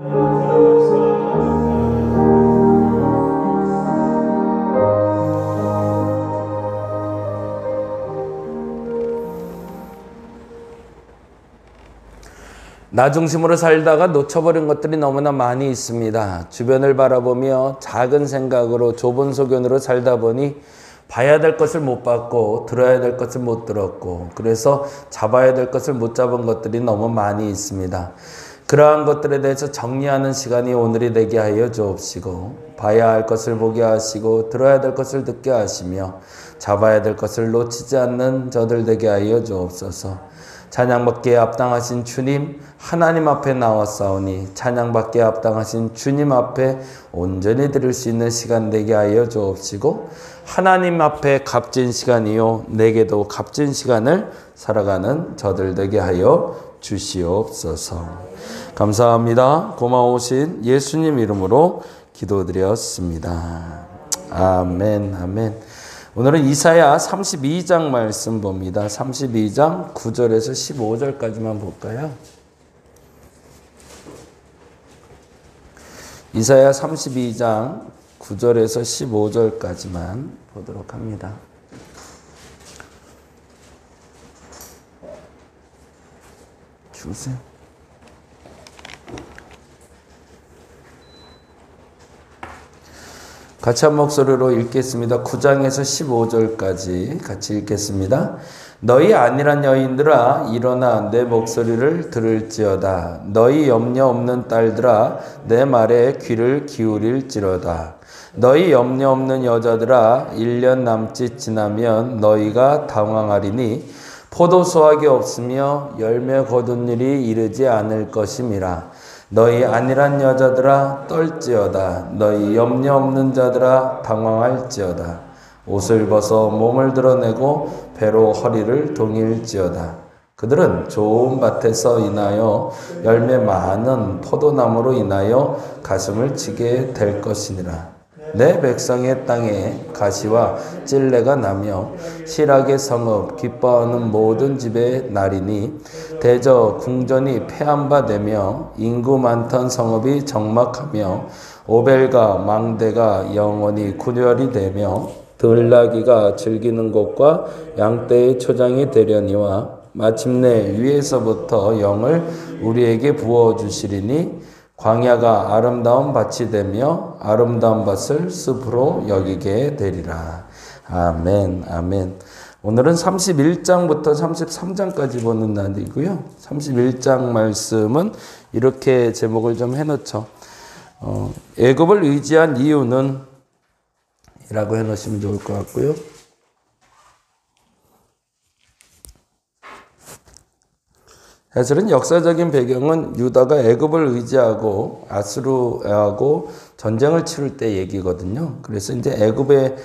나 중심으로 살다가 놓쳐버린 것들이 너무나 많이 있습니다. 주변을 바라보며 작은 생각으로 좁은 소견으로 살다 보니 봐야 될 것을 못 봤고 들어야 될 것을 못 들었고 그래서 잡아야 될 것을 못 잡은 것들이 너무 많이 있습니다. 그러한 것들에 대해서 정리하는 시간이 오늘이 되게 하여 주옵시고 봐야 할 것을 보게 하시고 들어야 될 것을 듣게 하시며 잡아야 될 것을 놓치지 않는 저들 되게 하여 주옵소서. 찬양받기에 합당하신 주님 하나님 앞에 나왔사오니 찬양받기에 합당하신 주님 앞에 온전히 드릴 수 있는 시간 되게 하여 주옵시고 하나님 앞에 값진 시간이요 내게도 값진 시간을 살아가는 저들 되게 하여 주시옵소서. 감사합니다. 고마우신 예수님 이름으로 기도드렸습니다. 아멘 아멘. 오늘은 이사야 32장 말씀 봅니다. 32장 9절에서 15절까지만 볼까요? 이사야 32장 9절에서 15절까지만 보도록 합니다. 주세요. 같이 한 목소리로 읽겠습니다. 9장에서 15절까지 같이 읽겠습니다. 너희 안일한 여인들아 일어나 내 목소리를 들을지어다. 너희 염려 없는 딸들아 내 말에 귀를 기울일지로다. 너희 염려 없는 여자들아 1년 남짓 지나면 너희가 당황하리니 포도 수확이 없으며 열매 거둔 일이 이르지 않을 것임이라. 너희 안일한 여자들아 떨지어다. 너희 염려 없는 자들아 당황할지어다. 옷을 벗어 몸을 드러내고 배로 허리를 동일지어다. 그들은 좋은 밭에서 인하여 열매 많은 포도나무로 인하여 가슴을 치게 될 것이니라. 내 백성의 땅에 가시와 찔레가 나며 실학의 성읍 기뻐하는 모든 집에 나리니 대저 궁전이 패한 바 되며 인구 많던 성읍이 적막하며 오벨과 망대가 영원히 군열이 되며 들나귀가 즐기는 곳과 양떼의 초장이 되려니와 마침내 위에서부터 영을 우리에게 부어주시리니 광야가 아름다운 밭이 되며 아름다운 밭을 숲으로 여기게 되리라. 아멘 아멘. 오늘은 31장부터 33장까지 보는 날이고요. 31장 말씀은 이렇게 제목을 좀 해놓죠. 애굽을 의지한 이유는 이라고 해놓으시면 좋을 것 같고요. 사실은 역사적인 배경은 유다가 애굽을 의지하고 아수르하고 전쟁을 치를 때 얘기거든요. 그래서 이제 애굽에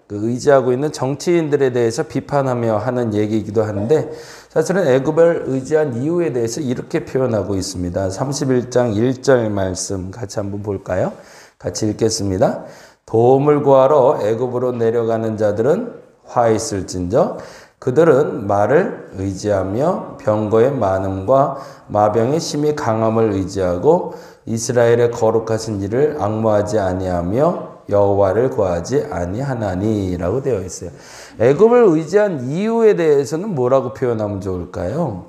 의지하고 있는 정치인들에 대해서 비판하며 하는 얘기이기도 하는데 사실은 애굽을 의지한 이유에 대해서 이렇게 표현하고 있습니다. 31장 1절 말씀 같이 한번 볼까요? 같이 읽겠습니다. 도움을 구하러 애굽으로 내려가는 자들은 화 있을진저 그들은 말을 의지하며 병거의 많음과 마병의 심히 강함을 의지하고 이스라엘의 거룩하신 일을 앙모하지 아니하며 여호와를 구하지 아니하나니라고 되어 있어요. 애굽을 의지한 이유에 대해서는 뭐라고 표현하면 좋을까요?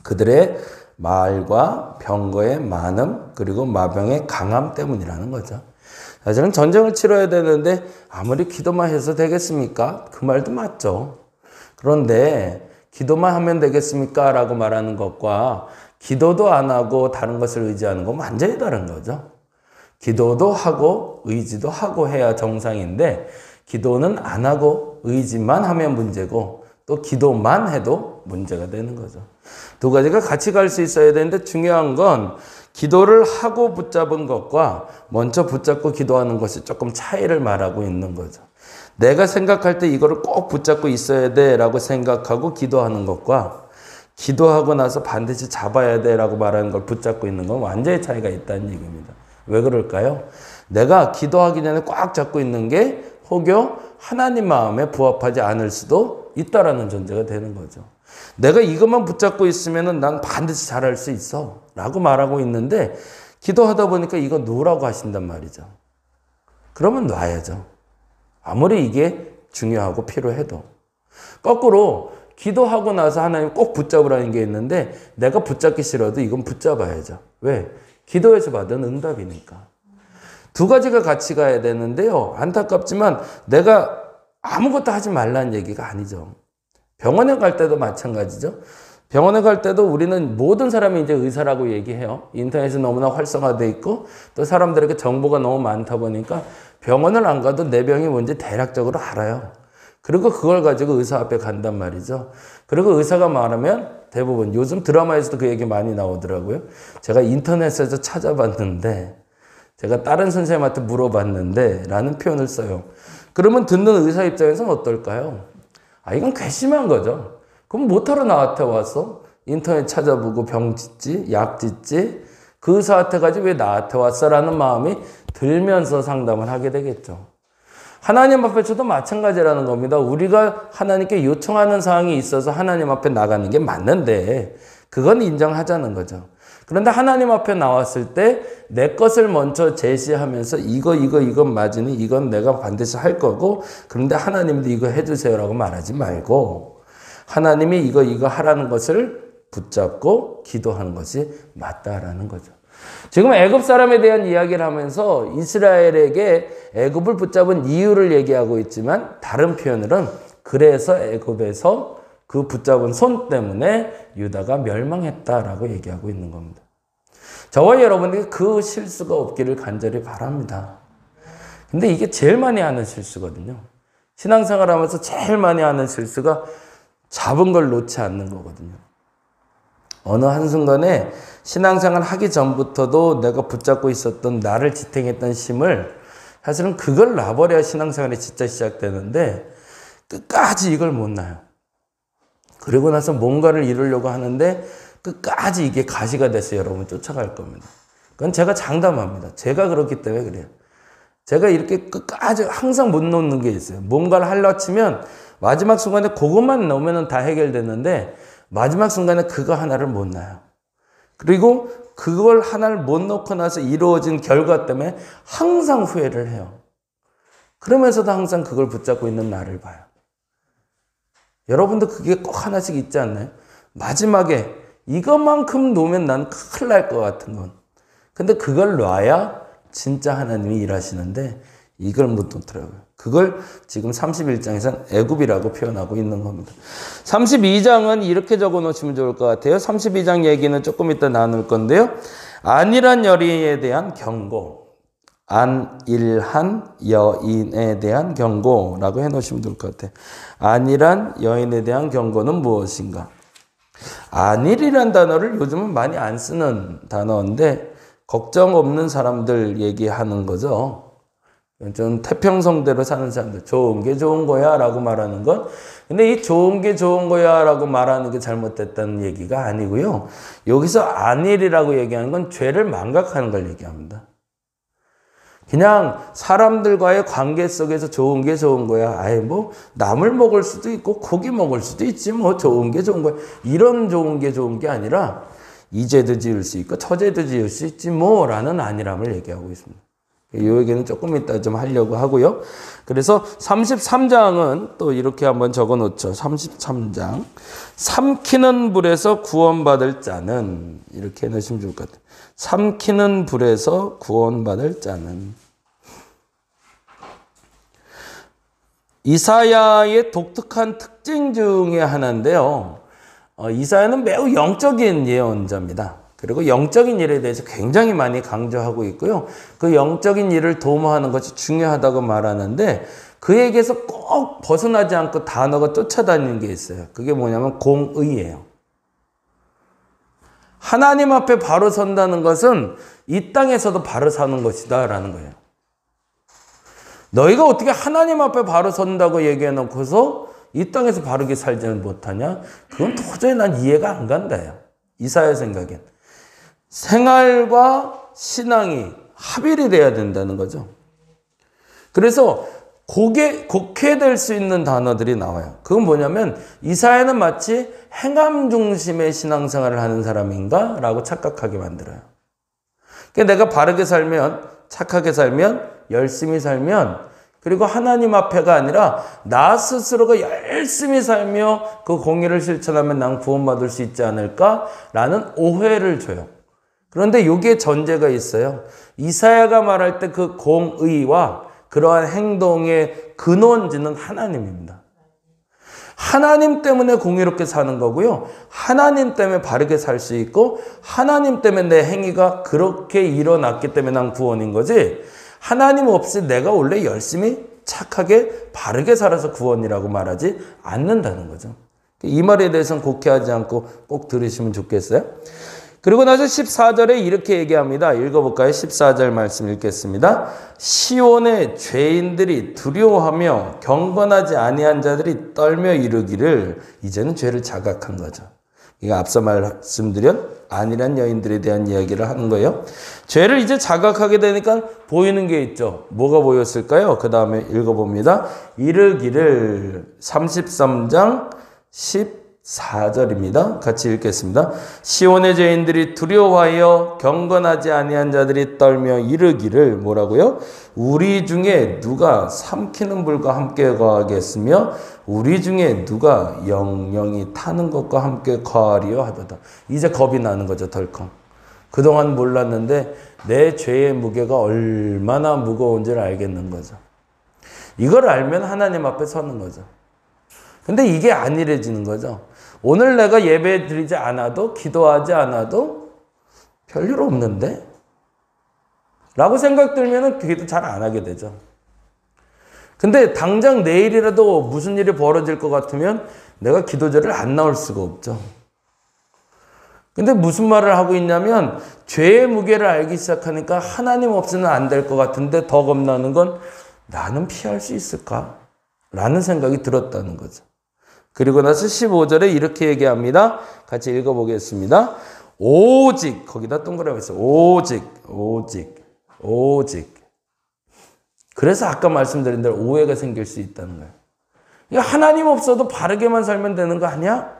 그들의 말과 병거의 많음 그리고 마병의 강함 때문이라는 거죠. 사실은 전쟁을 치러야 되는데 아무리 기도만 해서 되겠습니까? 그 말도 맞죠. 그런데 기도만 하면 되겠습니까? 라고 말하는 것과 기도도 안 하고 다른 것을 의지하는 건 완전히 다른 거죠. 기도도 하고 의지도 하고 해야 정상인데 기도는 안 하고 의지만 하면 문제고 또 기도만 해도 문제가 되는 거죠. 두 가지가 같이 갈 수 있어야 되는데 중요한 건 기도를 하고 붙잡은 것과 먼저 붙잡고 기도하는 것이 조금 차이를 말하고 있는 거죠. 내가 생각할 때 이거를 꼭 붙잡고 있어야 돼 라고 생각하고 기도하는 것과 기도하고 나서 반드시 잡아야 돼 라고 말하는 걸 붙잡고 있는 건 완전히 차이가 있다는 얘기입니다. 왜 그럴까요? 내가 기도하기 전에 꽉 잡고 있는 게 혹여 하나님 마음에 부합하지 않을 수도 있다라는 전제가 되는 거죠. 내가 이것만 붙잡고 있으면 난 반드시 잘할 수 있어 라고 말하고 있는데 기도하다 보니까 이거 놓으라고 하신단 말이죠. 그러면 놔야죠. 아무리 이게 중요하고 필요해도. 거꾸로 기도하고 나서 하나님 꼭 붙잡으라는 게 있는데 내가 붙잡기 싫어도 이건 붙잡아야죠. 왜? 기도해서 받은 응답이니까. 두 가지가 같이 가야 되는데요. 안타깝지만 내가 아무것도 하지 말라는 얘기가 아니죠. 병원에 갈 때도 마찬가지죠. 병원에 갈 때도 우리는 모든 사람이 이제 의사라고 얘기해요. 인터넷이 너무나 활성화되어 있고 또 사람들에게 정보가 너무 많다 보니까 병원을 안 가도 내 병이 뭔지 대략적으로 알아요. 그리고 그걸 가지고 의사 앞에 간단 말이죠. 그리고 의사가 말하면 대부분 요즘 드라마에서도 그 얘기 많이 나오더라고요. 제가 인터넷에서 찾아봤는데 제가 다른 선생님한테 물어봤는데 라는 표현을 써요. 그러면 듣는 의사 입장에서는 어떨까요? 아, 이건 괘씸한 거죠. 그럼 뭐하러 나한테 왔어? 인터넷 찾아보고 병 짓지? 약 짓지? 그 의사한테 가지 왜 나한테 왔어? 라는 마음이 들면서 상담을 하게 되겠죠. 하나님 앞에서도 마찬가지라는 겁니다. 우리가 하나님께 요청하는 사항이 있어서 하나님 앞에 나가는 게 맞는데 그건 인정하자는 거죠. 그런데 하나님 앞에 나왔을 때 내 것을 먼저 제시하면서 이건 맞으니 이건 내가 반드시 할 거고 그런데 하나님도 이거 해주세요라고 말하지 말고 하나님이 이거 하라는 것을 붙잡고 기도하는 것이 맞다라는 거죠. 지금 애굽 사람에 대한 이야기를 하면서 이스라엘에게 애굽을 붙잡은 이유를 얘기하고 있지만 다른 표현으로는 그래서 애굽에서 그 붙잡은 손 때문에 유다가 멸망했다라고 얘기하고 있는 겁니다. 저와 여러분들이 그 실수가 없기를 간절히 바랍니다. 근데 이게 제일 많이 하는 실수거든요. 신앙생활 하면서 제일 많이 하는 실수가 잡은 걸 놓지 않는 거거든요. 어느 한순간에 신앙생활 하기 전부터도 내가 붙잡고 있었던 나를 지탱했던 힘을 사실은 그걸 놔버려야 신앙생활이 진짜 시작되는데 끝까지 이걸 못 놔요. 그리고 나서 뭔가를 이루려고 하는데 끝까지 이게 가시가 돼서 여러분 쫓아갈 겁니다. 그건 제가 장담합니다. 제가 그렇기 때문에 그래요. 제가 이렇게 끝까지 항상 못 놓는 게 있어요. 뭔가를 하려 치면 마지막 순간에 그것만 넣으면 다 해결되는데 마지막 순간에 그거 하나를 못 놔요. 그리고 그걸 하나를 못 놓고 나서 이루어진 결과 때문에 항상 후회를 해요. 그러면서도 항상 그걸 붙잡고 있는 나를 봐요. 여러분도 그게 꼭 하나씩 있지 않나요? 마지막에 이것만큼 놓으면 난 큰일 날 것 같은 건. 근데 그걸 놔야 진짜 하나님이 일하시는데 이걸 못 놓더라고요. 그걸 지금 31장에서는 애굽이라고 표현하고 있는 겁니다. 32장은 이렇게 적어 놓으시면 좋을 것 같아요. 32장 얘기는 조금 이따 나눌 건데요. 안일한 여인에 대한 경고. 안일한 여인에 대한 경고라고 해놓으시면 좋을 것 같아요. 안일한 여인에 대한 경고는 무엇인가? 안일이란 단어를 요즘은 많이 안 쓰는 단어인데 걱정 없는 사람들 얘기하는 거죠. 좀 태평성대로 사는 사람들, 좋은 게 좋은 거야 라고 말하는 건, 근데 이 좋은 게 좋은 거야 라고 말하는 게 잘못됐다는 얘기가 아니고요. 여기서 안일이라고 얘기하는 건 죄를 망각하는 걸 얘기합니다. 그냥 사람들과의 관계 속에서 좋은 게 좋은 거야. 아예 뭐 나물 먹을 수도 있고 고기 먹을 수도 있지 뭐 좋은 게 좋은 거야. 이런 좋은 게 좋은 게 아니라 이 죄도 지을 수 있고 저 죄도 지을 수 있지 뭐라는 안일함을 얘기하고 있습니다. 이 얘기는 조금 이따 좀 하려고 하고요. 그래서 33장은 또 이렇게 한번 적어 놓죠. 33장. 삼키는 불에서 구원받을 자는, 이렇게 해놓으시면 좋을 것 같아요. 삼키는 불에서 구원받을 자는. 이사야의 독특한 특징 중에 하나인데요. 이사야는 매우 영적인 예언자입니다. 그리고 영적인 일에 대해서 굉장히 많이 강조하고 있고요. 그 영적인 일을 도모하는 것이 중요하다고 말하는데 그에게서 꼭 벗어나지 않고 단어가 쫓아다니는 게 있어요. 그게 뭐냐면 공의예요. 하나님 앞에 바로 선다는 것은 이 땅에서도 바로 사는 것이다 라는 거예요. 너희가 어떻게 하나님 앞에 바로 선다고 얘기해 놓고서 이 땅에서 바르게 살지는 못하냐? 그건 도저히 난 이해가 안 간다요. 이사야 생각엔. 생활과 신앙이 합일이 돼야 된다는 거죠. 그래서 곡해될 수 있는 단어들이 나와요. 그건 뭐냐면 이사야는 마치 행함 중심의 신앙생활을 하는 사람인가? 라고 착각하게 만들어요. 그러니까 내가 바르게 살면, 착하게 살면, 열심히 살면, 그리고 하나님 앞에가 아니라 나 스스로가 열심히 살며 그 공의를 실천하면 난 구원받을 수 있지 않을까라는 오해를 줘요. 그런데 여기에 전제가 있어요. 이사야가 말할 때 그 공의와 그러한 행동의 근원지는 하나님입니다. 하나님 때문에 공의롭게 사는 거고요. 하나님 때문에 바르게 살 수 있고 하나님 때문에 내 행위가 그렇게 일어났기 때문에 난 구원인 거지, 하나님 없이 내가 원래 열심히 착하게 바르게 살아서 구원이라고 말하지 않는다는 거죠. 이 말에 대해서는 곡해하지 않고 꼭 들으시면 좋겠어요. 그리고 나서 14절에 이렇게 얘기합니다. 읽어볼까요? 14절 말씀 읽겠습니다. 시온의 죄인들이 두려워하며 경건하지 아니한 자들이 떨며 이르기를, 이제는 죄를 자각한 거죠. 이거 앞서 말씀드린 안일한 여인들에 대한 이야기를 하는 거예요. 죄를 이제 자각하게 되니까 보이는 게 있죠. 뭐가 보였을까요? 그 다음에 읽어봅니다. 이르기를 33장 14절입니다. 같이 읽겠습니다. 시온의 죄인들이 두려워하여 경건하지 아니한 자들이 떨며 이르기를, 뭐라고요? 우리 중에 누가 삼키는 불과 함께 거하겠으며 우리 중에 누가 영영이 타는 것과 함께 거하리요 하도다. 이제 겁이 나는 거죠, 덜컹. 그동안 몰랐는데 내 죄의 무게가 얼마나 무거운지를 알겠는 거죠. 이걸 알면 하나님 앞에 서는 거죠. 근데 이게 안일해지는 거죠. 오늘 내가 예배 드리지 않아도, 기도하지 않아도 별일 없는데? 라고 생각 들면은 기도 잘 안 하게 되죠. 근데 당장 내일이라도 무슨 일이 벌어질 것 같으면 내가 기도절을 안 나올 수가 없죠. 근데 무슨 말을 하고 있냐면, 죄의 무게를 알기 시작하니까 하나님 없이는 안 될 것 같은데 더 겁나는 건 나는 피할 수 있을까? 라는 생각이 들었다는 거죠. 그리고 나서 15절에 이렇게 얘기합니다. 같이 읽어보겠습니다. 오직, 거기다 동그라미 있어요. 오직. 그래서 아까 말씀드린 대로 오해가 생길 수 있다는 거예요. 그러니까 하나님 없어도 바르게만 살면 되는 거 아니야?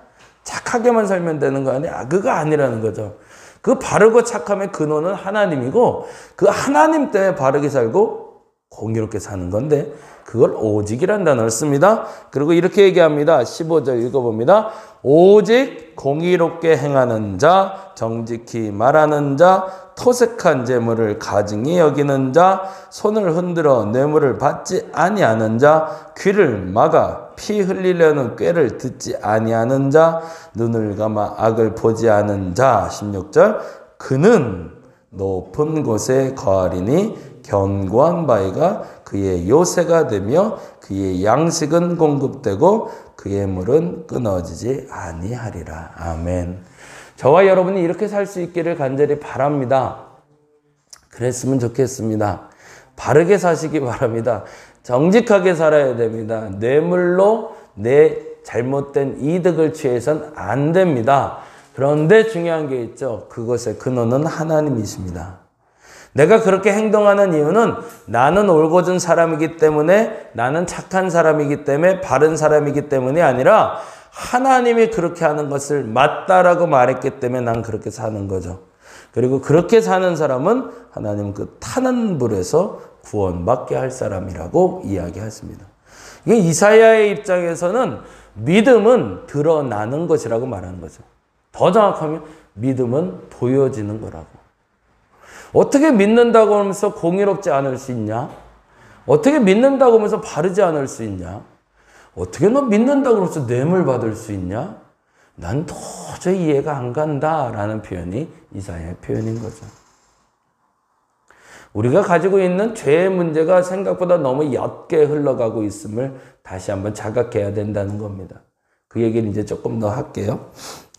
착하게만 살면 되는 거 아니야? 그거 아니라는 거죠. 그 바르고 착함의 근원은 하나님이고, 그 하나님 때문에 바르게 살고 공의롭게 사는 건데, 그걸 오직이라는 단어를 씁니다. 그리고 이렇게 얘기합니다. 15절 읽어봅니다. 오직 공의롭게 행하는 자, 정직히 말하는 자, 토색한 재물을 가증히 여기는 자, 손을 흔들어 뇌물을 받지 아니하는 자, 귀를 막아 피 흘리려는 꾀를 듣지 아니하는 자, 눈을 감아 악을 보지 않은 자. 16절, 그는 높은 곳에 거하리니 견고한 바위가 그의 요새가 되며 그의 양식은 공급되고 그의 물은 끊어지지 아니하리라. 아멘. 저와 여러분이 이렇게 살 수 있기를 간절히 바랍니다. 그랬으면 좋겠습니다. 바르게 사시기 바랍니다. 정직하게 살아야 됩니다. 뇌물로 내 잘못된 이득을 취해서는 안 됩니다. 그런데 중요한 게 있죠. 그것의 근원은 하나님이십니다. 내가 그렇게 행동하는 이유는 나는 올곧은 사람이기 때문에, 나는 착한 사람이기 때문에, 바른 사람이기 때문이 아니라 하나님이 그렇게 하는 것을 맞다라고 말했기 때문에 난 그렇게 사는 거죠. 그리고 그렇게 사는 사람은 하나님 그 타는 불에서 구원받게 할 사람이라고 이야기하십니다. 이게 이사야의 입장에서는 믿음은 드러나는 것이라고 말하는 거죠. 더 정확하면 믿음은 보여지는 거라고. 어떻게 믿는다고 하면서 공의롭지 않을 수 있냐? 어떻게 믿는다고 하면서 바르지 않을 수 있냐? 어떻게 너 믿는다고 하면서 뇌물 받을 수 있냐? 난 도저히 이해가 안 간다라는 표현이 이사야의 표현인 거죠. 우리가 가지고 있는 죄의 문제가 생각보다 너무 옅게 흘러가고 있음을 다시 한번 자각해야 된다는 겁니다. 그 얘기를 이제 조금 더 할게요.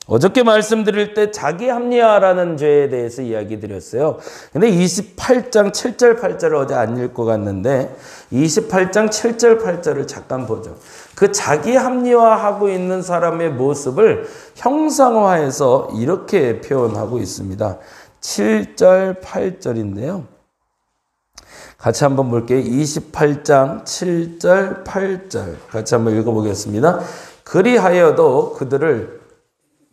어저께 말씀드릴 때 자기 합리화라는 죄에 대해서 이야기 드렸어요. 근데 28장 7절 8절을 어제 안 읽고 갔는데 28장 7절 8절을 잠깐 보죠. 그 자기 합리화하고 있는 사람의 모습을 형상화해서 이렇게 표현하고 있습니다. 7절 8절인데요. 같이 한번 볼게요. 28장 7절 8절 같이 한번 읽어보겠습니다. 그리하여도 그들을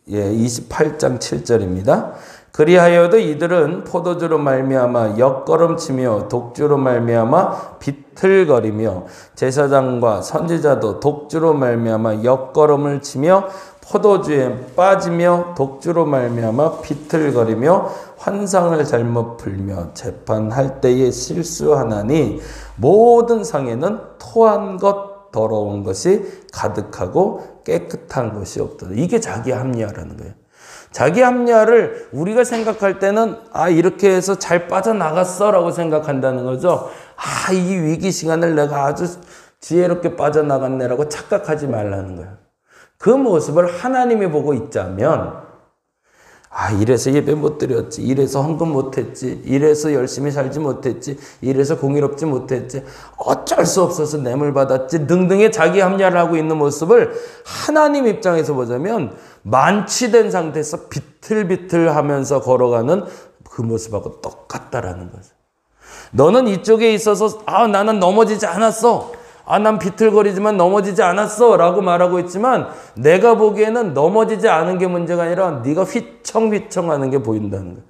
28장 7절입니다. 그리하여도 이들은 포도주로 말미암아 역걸음치며 독주로 말미암아 비틀거리며 제사장과 선지자도 독주로 말미암아 역걸음을 치며 포도주에 빠지며 독주로 말미암아 비틀거리며 환상을 잘못 풀며 재판할 때에 실수하나니 모든 상에는 토한 것 더러운 것이 가득하고 깨끗한 것이 없도다. 이게 자기 합리화라는 거예요. 자기 합리화를 우리가 생각할 때는 이렇게 해서 잘 빠져나갔어 라고 생각한다는 거죠. 이 위기 시간을 내가 아주 지혜롭게 빠져나갔네 라고 착각하지 말라는 거예요. 그 모습을 하나님이 보고 있자면 이래서 예배 못 드렸지, 이래서 헌금 못했지, 이래서 열심히 살지 못했지, 이래서 공의롭지 못했지, 어쩔 수 없어서 뇌물 받았지 등등의 자기 합리화를 하고 있는 모습을 하나님 입장에서 보자면 만취된 상태에서 비틀비틀하면서 걸어가는 그 모습하고 똑같다라는 거죠. 너는 이쪽에 있어서 나는 넘어지지 않았어, 난 비틀거리지만 넘어지지 않았어 라고 말하고 있지만 내가 보기에는 넘어지지 않은 게 문제가 아니라 네가 휘청휘청하는 게 보인다는 거예요.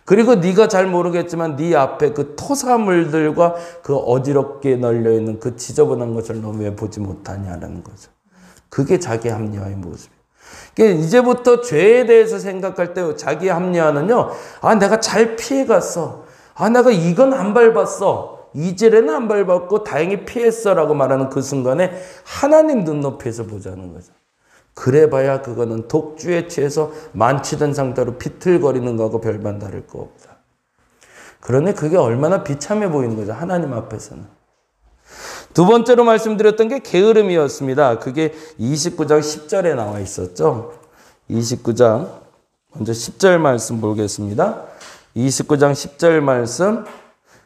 그리고 네가 잘 모르겠지만 네 앞에 그 토사물들과 그 어지럽게 널려있는 그 지저분한 것을 너 왜 보지 못하냐라는 거죠. 그게 자기 합리화의 모습이에요. 그러니까 이제부터 죄에 대해서 생각할 때 자기 합리화는요, 내가 잘 피해갔어, 내가 이건 안 밟았어, 이질에는 안 밟았고 다행히 피했어라고 말하는 그 순간에 하나님 눈높이에서 보자는 거죠. 그래봐야 그거는 독주에 취해서 만취된 상태로 비틀거리는 거하고 별반 다를 거 없다. 그러니 그게 얼마나 비참해 보이는 거죠. 하나님 앞에서는. 두 번째로 말씀드렸던 게 게으름이었습니다. 그게 29장 10절에 나와 있었죠. 29장 먼저 10절 말씀 보겠습니다. 29장 10절 말씀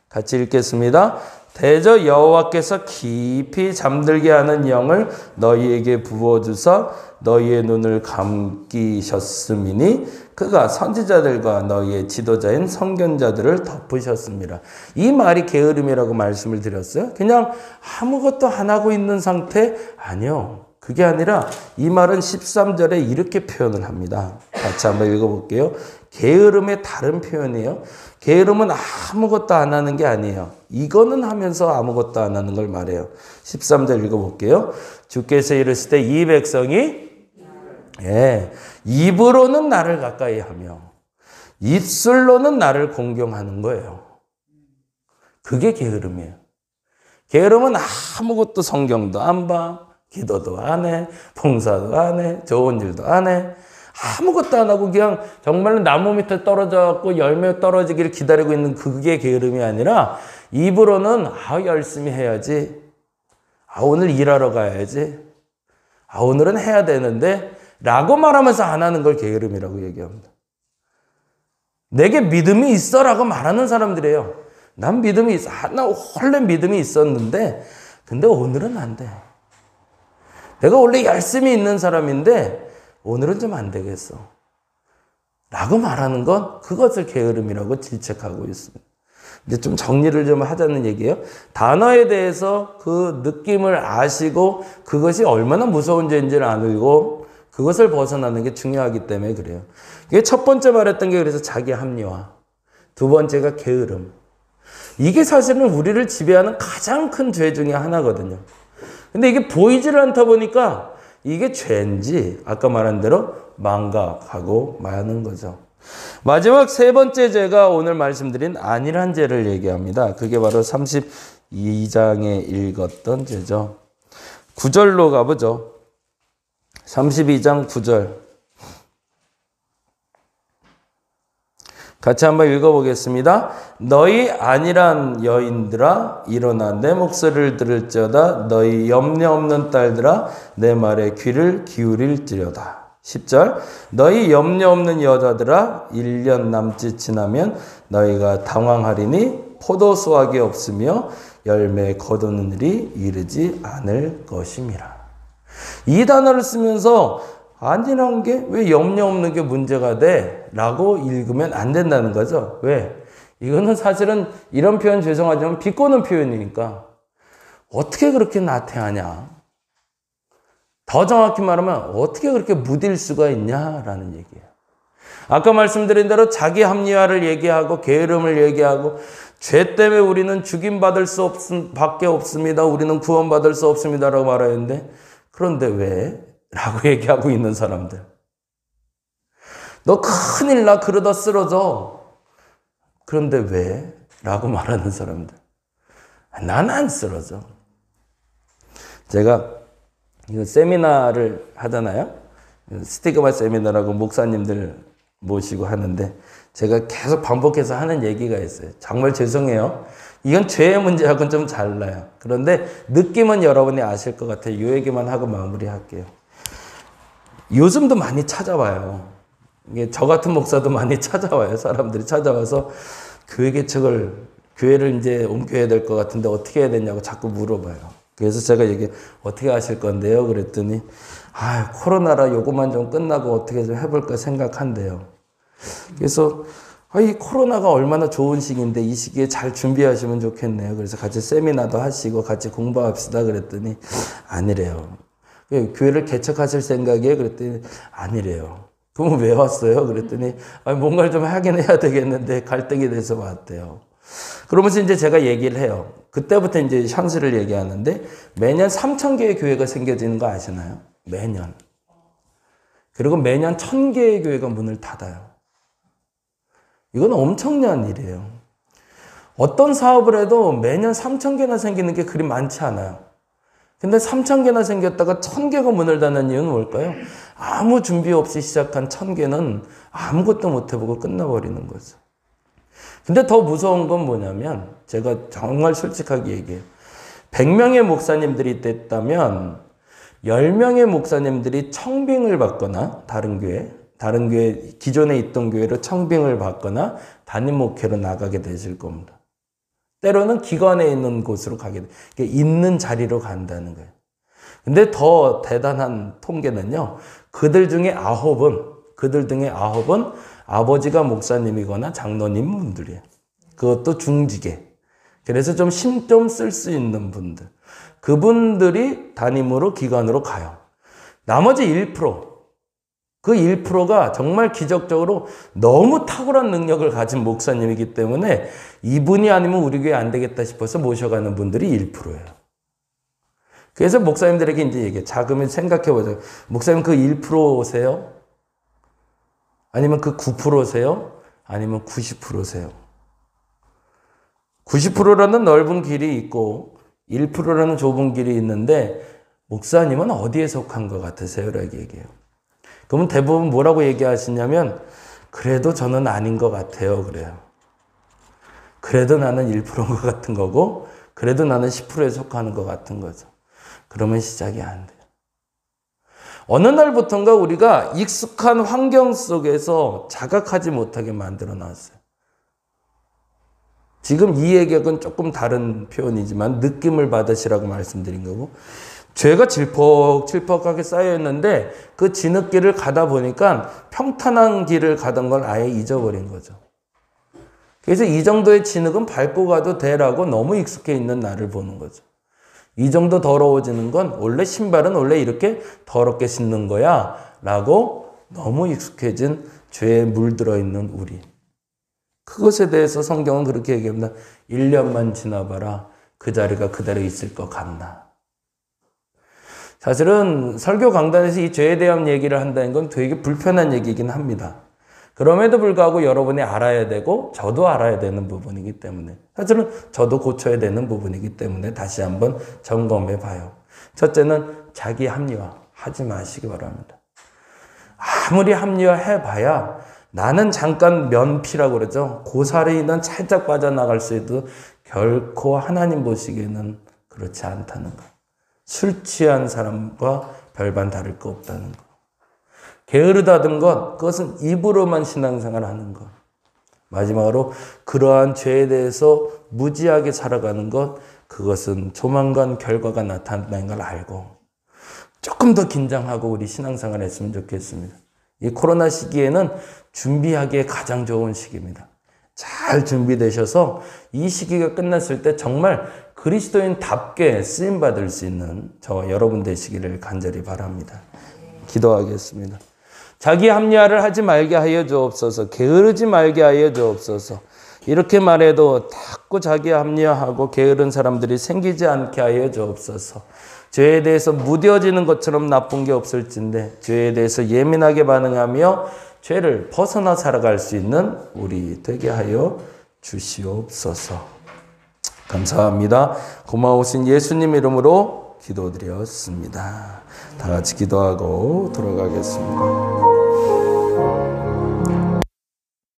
같이 읽겠습니다. 대저 여호와께서 깊이 잠들게 하는 영을 너희에게 부어주사 너희의 눈을 감기셨음이니 그가 선지자들과 너희의 지도자인 선견자들을 덮으셨습니다. 이 말이 게으름이라고 말씀을 드렸어요. 그냥 아무것도 안 하고 있는 상태? 아니요. 그게 아니라 이 말은 13절에 이렇게 표현을 합니다. 같이 한번 읽어볼게요. 게으름의 다른 표현이에요. 게으름은 아무것도 안 하는 게 아니에요. 이거는 하면서 아무것도 안 하는 걸 말해요. 13절 읽어볼게요. 주께서 이르시되 이 백성이 입으로는 나를 가까이 하며 입술로는 나를 공경하는 거예요. 그게 게으름이에요. 게으름은 아무것도 성경도 안 봐, 기도도 안 해, 봉사도 안 해, 좋은 일도 안 해. 아무것도 안 하고 그냥 정말로 나무 밑에 떨어져갖고 열매 떨어지기를 기다리고 있는 그게 게으름이 아니라 입으로는 열심히 해야지, 오늘 일하러 가야지, 오늘은 해야 되는데 라고 말하면서 안 하는 걸 게으름이라고 얘기합니다. 내게 믿음이 있어 라고 말하는 사람들이에요. 난 믿음이 있어. 나 원래 믿음이 있었는데 근데 오늘은 안 돼. 내가 원래 열심히 있는 사람인데 오늘은 좀 안 되겠어 라고 말하는 건 그것을 게으름이라고 질책하고 있습니다. 이제 좀 정리를 좀 하자는 얘기예요. 단어에 대해서 그 느낌을 아시고 그것이 얼마나 무서운 죄인지를 알고 그것을 벗어나는 게 중요하기 때문에 그래요. 이게 첫 번째 말했던 게 그래서 자기 합리화, 두 번째가 게으름. 이게 사실은 우리를 지배하는 가장 큰 죄 중에 하나거든요. 근데 이게 보이지를 않다 보니까 이게 죄인지 아까 말한 대로 망각하고 마는 거죠. 마지막 세 번째 죄가 오늘 말씀드린 안일한 죄를 얘기합니다. 그게 바로 32장에 읽었던 죄죠. 9절로 가보죠. 32장 9절. 같이 한번 읽어보겠습니다. 너희 안일한 여인들아 일어나 내 목소리를 들을지어다. 너희 염려 없는 딸들아 내 말에 귀를 기울일지어다. 10절. 너희 염려 없는 여자들아 1년 남짓 지나면 너희가 당황하리니 포도 수확이 없으며 열매 거두는 일이 이르지 않을 것임이라. 이 단어를 쓰면서 안일한 게 왜 염려 없는 게 문제가 돼? 라고 읽으면 안 된다는 거죠. 왜? 이거는 사실은 이런 표현 죄송하지만 비꼬는 표현이니까 어떻게 그렇게 나태하냐? 더 정확히 말하면 어떻게 그렇게 무딜 수가 있냐라는 얘기예요. 아까 말씀드린 대로 자기 합리화를 얘기하고 게으름을 얘기하고 죄 때문에 우리는 죽임받을 수 밖에 없습니다. 우리는 구원받을 수 없습니다라고 말하는데 그런데 왜? 라고 얘기하고 있는 사람들. 너 큰일 나 그러다 쓰러져. 그런데 왜? 라고 말하는 사람들. 난 안 쓰러져. 제가 이거 세미나를 하잖아요. 스티그마 세미나라고 목사님들 모시고 하는데 제가 계속 반복해서 하는 얘기가 있어요. 정말 죄송해요. 이건 죄의 문제하고는 좀 달라요. 그런데 느낌은 여러분이 아실 것 같아요. 이 얘기만 하고 마무리할게요. 요즘도 많이 찾아와요. 이게 저 같은 목사도 많이 찾아와요. 사람들이 찾아와서 교회 개척을, 교회를 이제 옮겨야 될 것 같은데 어떻게 해야 되냐고 자꾸 물어봐요. 그래서 제가 어떻게 하실 건데요? 그랬더니, 코로나라 요거만 좀 끝나고 어떻게 좀 해볼까 생각한대요. 그래서, 이 코로나가 얼마나 좋은 시기인데 이 시기에 잘 준비하시면 좋겠네요. 그래서 같이 세미나도 하시고 같이 공부합시다. 그랬더니, 아니래요. 교회를 개척하실 생각이에요? 그랬더니, 아니래요. 그럼 왜 왔어요? 그랬더니, 뭔가를 좀 하긴 해야 되겠는데 갈등이 돼서 왔대요. 그러면서 이제 제가 얘기를 해요. 그때부터 이제 향수를 얘기하는데 매년 3,000개의 교회가 생겨지는 거 아시나요? 매년. 그리고 매년 1,000개의 교회가 문을 닫아요. 이건 엄청난 일이에요. 어떤 사업을 해도 매년 3,000개나 생기는 게 그리 많지 않아요. 근데 3,000개나 생겼다가 1,000개가 문을 닫는 이유는 뭘까요? 아무 준비 없이 시작한 1,000개는 아무것도 못 해보고 끝나버리는 거죠. 근데 더 무서운 건 뭐냐면 제가 정말 솔직하게 얘기해요. 100명의 목사님들이 됐다면 10명의 목사님들이 청빙을 받거나 다른 교회 기존에 있던 교회로 청빙을 받거나 담임 목회로 나가게 되실 겁니다. 때로는 기관에 있는 곳으로 가게 돼. 있는 자리로 간다는 거예요. 근데 더 대단한 통계는요. 그들 중에 9은 아버지가 목사님이거나 장로님 분들이에요. 그것도 중직에. 그래서 좀 힘 좀 쓸 수 있는 분들. 그분들이 담임으로 기관으로 가요. 나머지 1%. 그 1%가 정말 기적적으로 너무 탁월한 능력을 가진 목사님이기 때문에 이분이 아니면 우리 교회 안 되겠다 싶어서 모셔가는 분들이 1%예요. 그래서 목사님들에게 이제 얘기해요. 자그면 생각해 보세요. 목사님 그 1%세요? 아니면 그 9%세요? 아니면 90%세요? 90%라는 넓은 길이 있고 1%라는 좁은 길이 있는데 목사님은 어디에 속한 것 같으세요? 라고 얘기해요. 그러면 대부분 뭐라고 얘기하시냐면 그래도 저는 아닌 것 같아요. 그래요. 그래도 나는 1%인 것 같은 거고 그래도 나는 10%에 속하는 것 같은 거죠. 그러면 시작이 안 돼요. 어느 날부턴가 우리가 익숙한 환경 속에서 자각하지 못하게 만들어 놨어요. 지금 이 얘기하고는 조금 다른 표현이지만 느낌을 받으시라고 말씀드린 거고 죄가 질퍽질퍽하게 쌓여있는데 그 진흙길을 가다 보니까 평탄한 길을 가던 걸 아예 잊어버린 거죠. 그래서 이 정도의 진흙은 밟고 가도 되라고 너무 익숙해 있는 나를 보는 거죠. 이 정도 더러워지는 건 원래 신발은 원래 이렇게 더럽게 신는 거야 라고 너무 익숙해진 죄에 물들어 있는 우리. 그것에 대해서 성경은 그렇게 얘기합니다. 1년만 지나봐라. 그 자리가 그대로 있을 것 같나. 사실은 설교 강단에서 이 죄에 대한 얘기를 한다는 건 되게 불편한 얘기이긴 합니다. 그럼에도 불구하고 여러분이 알아야 되고 저도 알아야 되는 부분이기 때문에 사실은 저도 고쳐야 되는 부분이기 때문에 다시 한번 점검해 봐요. 첫째는 자기 합리화 하지 마시기 바랍니다. 아무리 합리화해 봐야 나는 잠깐 면피라고 그러죠. 고사리는 살짝 빠져나갈 수 있어도 결코 하나님 보시기에는 그렇지 않다는 거. 술 취한 사람과 별반 다를 거 없다는 거. 게으르다는 것, 그것은 입으로만 신앙생활을 하는 것. 마지막으로 그러한 죄에 대해서 무지하게 살아가는 것, 그것은 조만간 결과가 나타난다는 걸 알고 조금 더 긴장하고 우리 신앙생활을 했으면 좋겠습니다. 이 코로나 시기에는 준비하기에 가장 좋은 시기입니다. 잘 준비되셔서 이 시기가 끝났을 때 정말 그리스도인답게 쓰임받을 수 있는 저와 여러분 되시기를 간절히 바랍니다. 기도하겠습니다. 자기 합리화를 하지 말게 하여 주옵소서. 게으르지 말게 하여 주옵소서. 이렇게 말해도 자꾸 자기 합리화하고 게으른 사람들이 생기지 않게 하여 주옵소서. 죄에 대해서 무뎌지는 것처럼 나쁜 게 없을진데 죄에 대해서 예민하게 반응하며 죄를 벗어나 살아갈 수 있는 우리 되게 하여 주시옵소서. 감사합니다. 고마우신 예수님 이름으로 기도드렸습니다. 다 같이 기도하고 돌아가겠습니다.